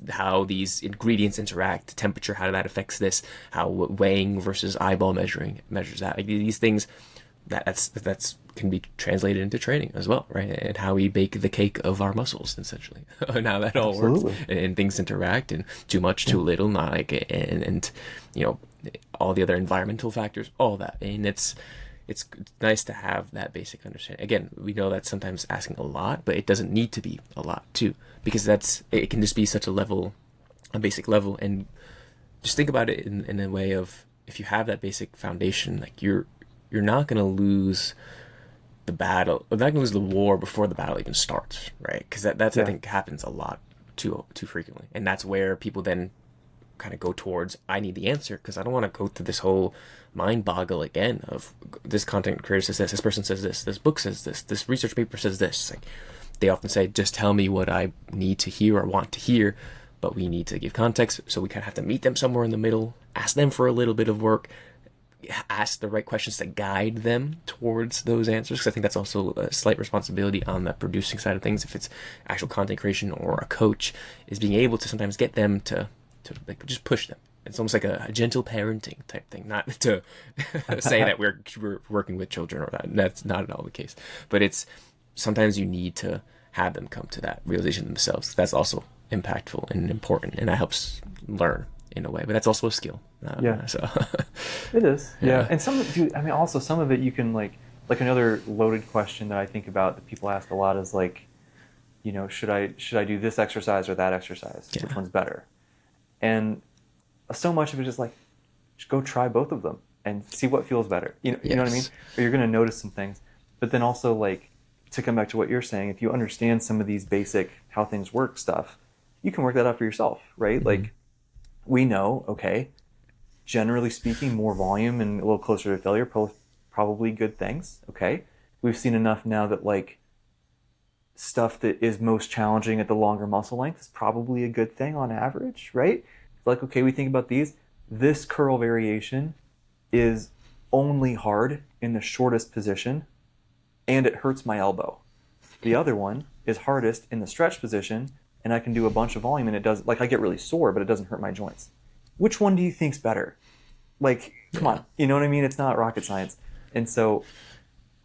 How these ingredients interact, temperature, how that affects this, how weighing versus eyeball measuring measures that. Like these things that's can be translated into training as well, right? And how we bake the cake of our muscles, essentially, and how that all works, and things interact, and too much, too little, not like, and all the other environmental factors, all that, and it's nice to have that basic understanding. Again, we know that's sometimes asking a lot, but it doesn't need to be a lot too, because it can just be such a basic level. And just think about it in a way of, if you have that basic foundation, like you're not going to lose the battle, or not going to lose the war before the battle even starts, right? Because I think happens a lot too frequently, and that's where people then kind of go towards, I need the answer, because I don't want to go through this whole mind boggle again of this content creator says this person says this book says this research paper says this. Like, they often say, just tell me what I need to hear or want to hear, but we need to give context, so we kind of have to meet them somewhere in the middle, ask them for a little bit of work, ask the right questions to guide them towards those answers, because I think that's also a slight responsibility on the producing side of things, if it's actual content creation or a coach, is being able to sometimes get them to like just push them. It's almost like a gentle parenting type thing, not to say that we're working with children, or that's not at all the case, but it's sometimes you need to have them come to that realization themselves. That's also impactful and important, and that helps learn in a way, but that's also a skill. So it is. Yeah. And some of it you can like another loaded question that I think about that people ask a lot is like, should I do this exercise or that exercise? Which one's better? And so much of it is like, just go try both of them and see what feels better. You know what I mean? Or you're going to notice some things. But then also, like, to come back to what you're saying, if you understand some of these basic how things work stuff, you can work that out for yourself, right? Mm-hmm. Like, we know, okay, generally speaking, more volume and a little closer to failure, probably good things, okay? We've seen enough now that, like, stuff that is most challenging at the longer muscle length is probably a good thing on average, right? Like, okay, we think about these. This curl variation is only hard in the shortest position, and it hurts my elbow. The other one is hardest in the stretch position, and I can do a bunch of volume, and it does, like, I get really sore, but it doesn't hurt my joints. which one do you think's better? Like, come on, you know what I mean? It's not rocket science. And so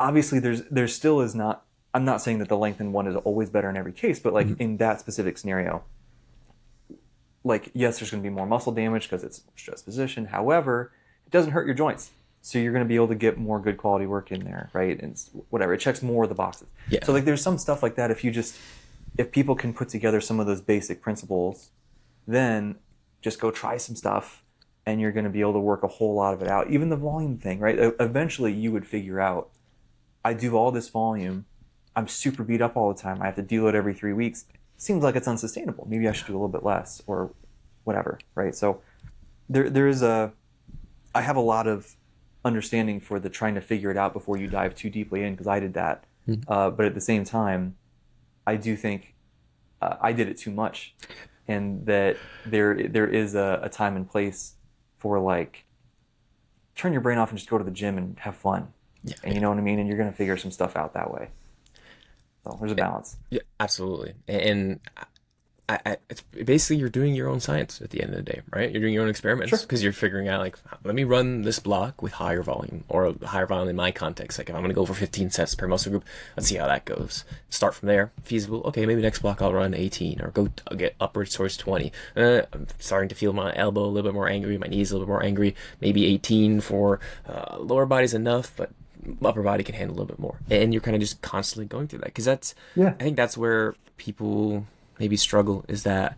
obviously there still is not, I'm not saying that the lengthened one is always better in every case, but like in that specific scenario, like, yes, there's going to be more muscle damage because it's stress position. However, it doesn't hurt your joints. So you're going to be able to get more good quality work in there, right? And whatever, it checks more of the boxes. Yeah. So like there's some stuff like that. If people can put together some of those basic principles, then just go try some stuff and you're going to be able to work a whole lot of it out. Even the volume thing, right? Eventually you would figure out, I do all this volume, I'm super beat up all the time, I have to deload every 3 weeks. Seems like it's unsustainable. Maybe I should do a little bit less or whatever, right? So I have a lot of understanding for the trying to figure it out before you dive too deeply in, because I did that. But at the same time, I do think I did it too much, and that there is a time and place for, like, turn your brain off and just go to the gym and have fun. Yeah. And you know what I mean? And you're going to figure some stuff out that way. So there's a balance. Yeah, absolutely. And it's basically you're doing your own science at the end of the day, right? You're doing your own experiments because you're figuring out, like, let me run this block with higher volume, or higher volume in my context. Like, if I'm going to go for 15 sets per muscle group, let's see how that goes. Start from there. Feasible. Okay, maybe next block I'll run 18 or I'll get upwards towards 20. I'm starting to feel my elbow a little bit more angry, my knees a little bit more angry. Maybe 18 for lower body's enough, but upper body can handle a little bit more. And you're kind of just constantly going through that, because I think that's where people maybe struggle, is that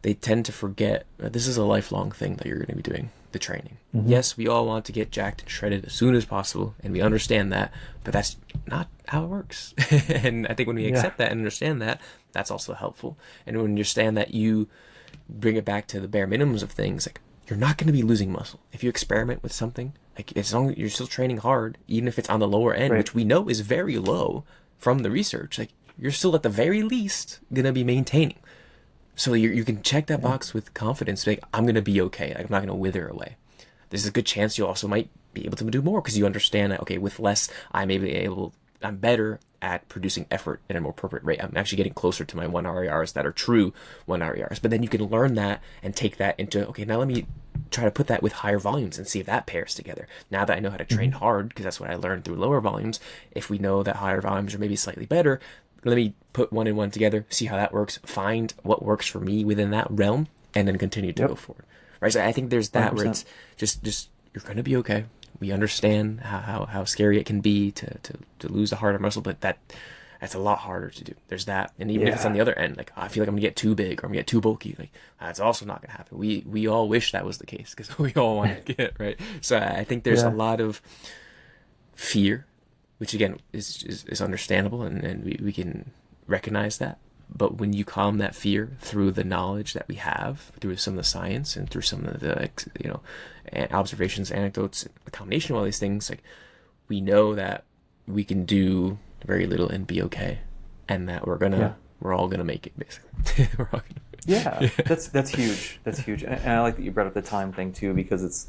they tend to forget that this is a lifelong thing that you're going to be doing, the training. Yes, we all want to get jacked and shredded as soon as possible, and we understand that, but that's not how it works. And I think when we accept that and understand that, that's also helpful. And when you understand that, you bring it back to the bare minimums of things, like, you're not going to be losing muscle if you experiment with something. Like, as long as you're still training hard, even if it's on the lower end, which we know is very low from the research, like, you're still at the very least going to be maintaining. So you can check that box with confidence. Like, I'm going to be okay. Like, I'm not going to wither away. There's a good chance you also might be able to do more, because you understand that, okay, with less, I'm better at producing effort at a more appropriate rate. I'm actually getting closer to my 1 RERs that are true 1 RERs. But then you can learn that and take that into, okay, now let me try to put that with higher volumes and see if that pairs together. Now that I know how to train hard, because that's what I learned through lower volumes, if we know that higher volumes are maybe slightly better, let me put one and one together, see how that works, find what works for me within that realm, and then continue to go forward. Right? So I think there's that 100%. Where it's just you're going to be okay. We understand how scary it can be to lose a harder muscle, but that's a lot harder to do. There's that. And even if it's on the other end, like, I feel like I'm going to get too big or I'm going to get too bulky, like, that's also not going to happen. We all wish that was the case, because we all want to get, right? So I think there's a lot of fear, which again is understandable, and we can recognize that. But when you calm that fear through the knowledge that we have, through some of the science and through some of the observations, anecdotes, a combination of all these things, like, we know that we can do very little and be okay, and that we're all gonna make it, basically. We're all gonna... That's huge. That's huge. And I like that you brought up the time thing too, because it's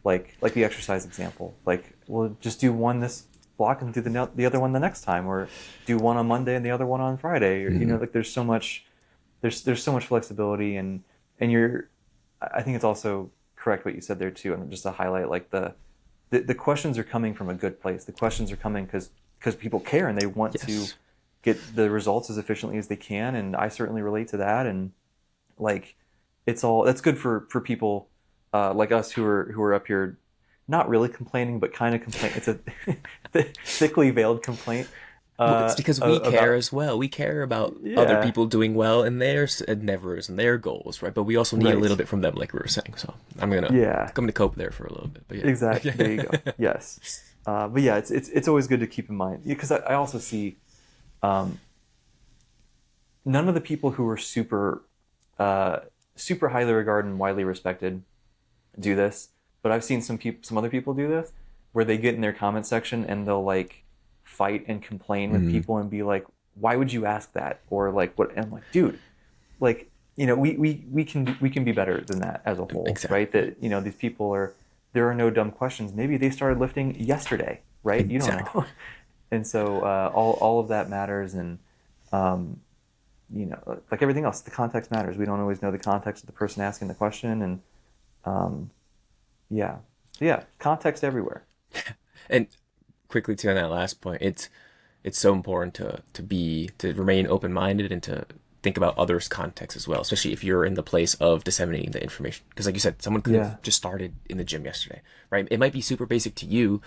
like the exercise example. Like, we'll just do one this block and do the other one the next time, or do one on Monday and the other one on Friday, or like, there's so much flexibility, and I think it's also correct what you said there too, and just to highlight, like, the questions are coming from a good place. The questions are coming because people care and they want to get the results as efficiently as they can, and I certainly relate to that. And, like, that's good for people like us who are up here not really complaining, but kind of complaining. It's a thickly veiled complaint. Well, it's because we care as well. We care about other people doing well and their endeavors and their goals, right? But we also need a little bit from them, like we were saying. So I'm gonna cope there for a little bit. But exactly. There you go. Yes. But yeah, it's always good to keep in mind, because I also see none of the people who are super highly regarded and widely respected do this. But I've seen some other people do this, where they get in their comment section and they'll, like, fight and complain with people and be like, why would you ask that? Or, like, what? And I'm like, dude, like, we can be better than that as a whole, right? That, these people there are no dumb questions. Maybe they started lifting yesterday, right? You don't know. And so all of that matters, and like everything else, the context matters. We don't always know the context of the person asking the question, and Um, yeah, yeah, context everywhere. And quickly to on that last point, it's so important to remain open minded and to think about others' context as well, especially if you're in the place of disseminating the information. Because like you said, someone could Yeah, have just started in the gym yesterday, right? It might be super basic to you,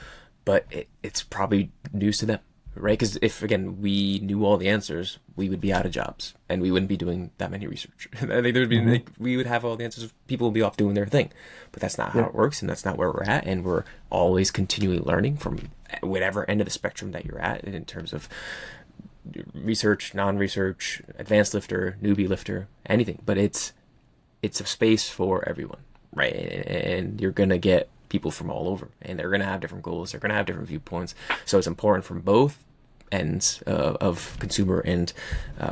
but it's probably news to them, right? Because if again we knew all the answers, we would be out of jobs and we wouldn't be doing that many research. I think there'd be hmm, like we would have all the answers. People would be off doing their thing, but that's not how yeah, it works, and that's not where we're at. And we're always continually learning from whatever end of the spectrum that you're at in terms of research, non-research, advanced lifter, newbie lifter, anything. But it's a space for everyone, right? And you're gonna get people from all over, and they're gonna have different goals. They're gonna have different viewpoints. So it's important from both ends of consumer and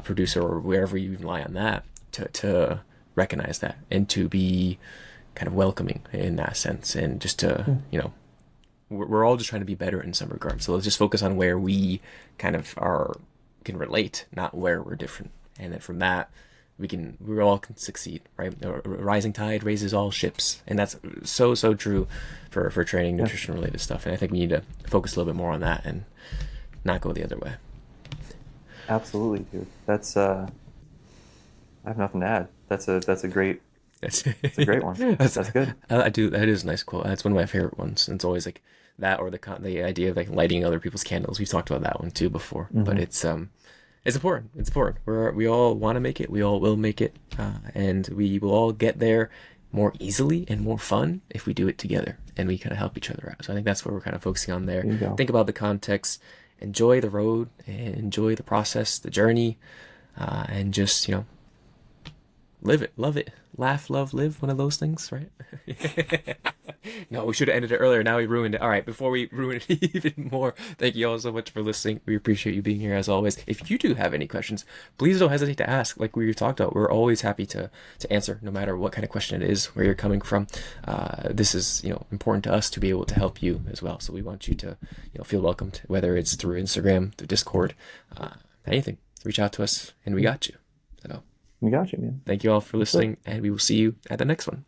producer, or wherever you rely on that, to recognize that and to be kind of welcoming in that sense, and just to yeah, we're all just trying to be better in some regard. So let's just focus on where we kind of are can relate, not where we're different. And then from that, we all can succeed, right? A rising tide raises all ships, and that's so true for training, yeah. nutrition related stuff. And I think we need to focus a little bit more on that and not go the other way. Absolutely, dude. That's I have nothing to add. That's a great That's that's a great one. That's good. I do. That is a nice quote. That's one of my favorite ones. And it's always like that, or the idea of like lighting other people's candles. We've talked about that one too before, but Hmm. it's important. It's important. We all want to make it. We all will make it, and we will all get there more easily and more fun if we do it together and we kind of help each other out. So I think that's what we're kind of focusing on there. There you go. Think about the context, enjoy the road, and enjoy the process, the journey, and just live it, love it, laugh, love, live. One of those things, right? No, we should have ended it earlier. Now we ruined it. All right, before we ruin it even more, thank you all so much for listening. We appreciate you being here as always. If you do have any questions, please don't hesitate to ask. Like we talked about, we're always happy to answer, no matter what kind of question it is, where you're coming from. This is important to us to be able to help you as well. So we want you to feel welcomed, whether it's through Instagram, through Discord, anything. Reach out to us, and we got you. So We got you, man. thank you all for That's it. listening, and we will see you at the next one.